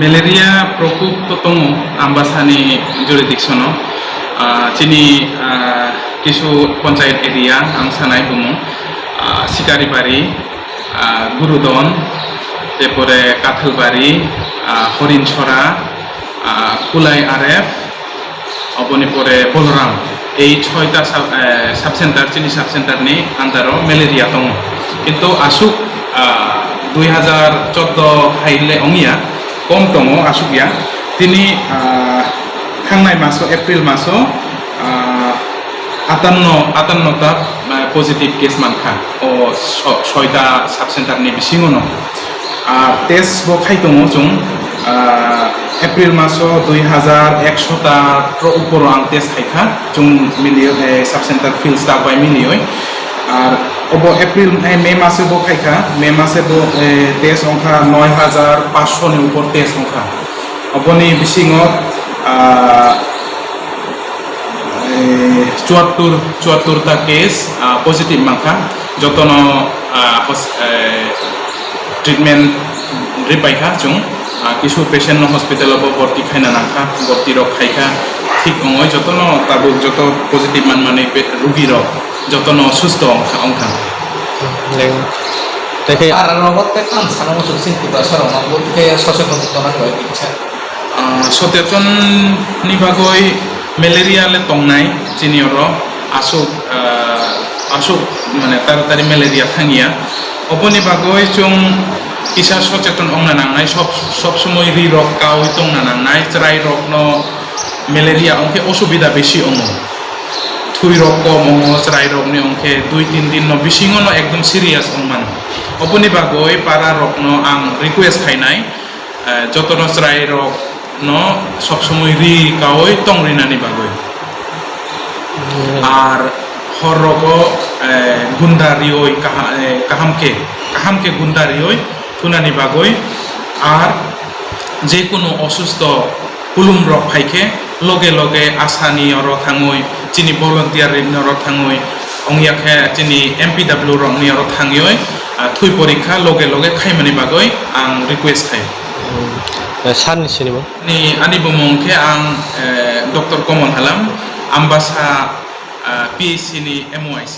malaria প্রকোপ ততং আমবাসানি jurisdiction চিনি কিছু পঞ্চায়েত এরিয়া আং সানাই দङ সিকারিবাড়ি গুরুদন এরপরে কাথালবাড়ি হরিণছড়া কুলাই আরএফ অবনি পরে বলরাম এই 6টা সাব সেন্টার চিনি সাব সেন্টারনি আন্ডারও মেলেরিয়া দङ কিন্তু আসুক 2014 হাইলে অঙিয়া কম দङ আসুকিয়া তিনি थांनाय मासो एप्रिल मासो 58টা पजिटिव केस मानखा ओ 6টা साब सेंटारनि बिसिङावनो टेस्ट बो खाइ दङ जों एप्रिल मासो 2100टा ऊपर आं टेस्ट खाइखा जों मिलियो साब सेंटार फिल्ड स्टाफ बाय मिलियो আর अब एप्रिल मे मासे बो खाइखा मे मासे बो टेस्ट अंखा 9500 नि ऊपर टेस्ट अंखा अपनी बिसिङाव 74টা केस पजिटिव माखा जतन ट्रिटमेंट रिपाइखा जों किछु पेशेंट हस्पिटाल भर्ती खाइना नाखा भर्ती रख खाइखा ठीक अंगय जतन ताबो जत पजिटिव मान माने रोगी रक जतन सुस्थ अंखा देखै আর রগতে কাম সানো সুসিন্তি বা সরমা বলতে সচেতন তনা হয় ইচ্ছা सचेतन नि बागै मेलेरिया ले तंगनाय चिनियर आसुक माने तारातारि मेलेरिया थांगिया अपनि बागै जों किसा सचेतन अंना नांनाय सब समय रि रग काउ तंगना नांनाय त्राय रग न मेलेरिया अंके असुबिदा बेसि अंगो थुइ रग कम अंगो त्राय रग नि अंके 2-3 दिन न बिसिङनो एकदम सिरियास अंमान अपनि बागै पारा रग न आं रिक्वेस्ट खाइनाय जतन त्राय रग no সব সময় রি কাওই তংরিনানি বাগৈ আর হরগ গুন্দারিওই কাহামকে গুন্দারিওই থুনানি বাগৈ আর যে কোনো অসুস্থ কুলুম রক ফাইকে লগে লগে আসানি অর থাঙই চিনি ভলান্টিয়ার রিনর থাঙই অংয়াখে চিনি এমপিডব্লিউ রংনি অর থাঙিওই থুই পরীক্ষা লগে লগে খাইমানি বাগৈ আং রিকুয়েস্ট খাই साननिसो नामा नि आनि बुमंखे आं डक्टर कमल हालाम आम्बासा PHC नि MOIC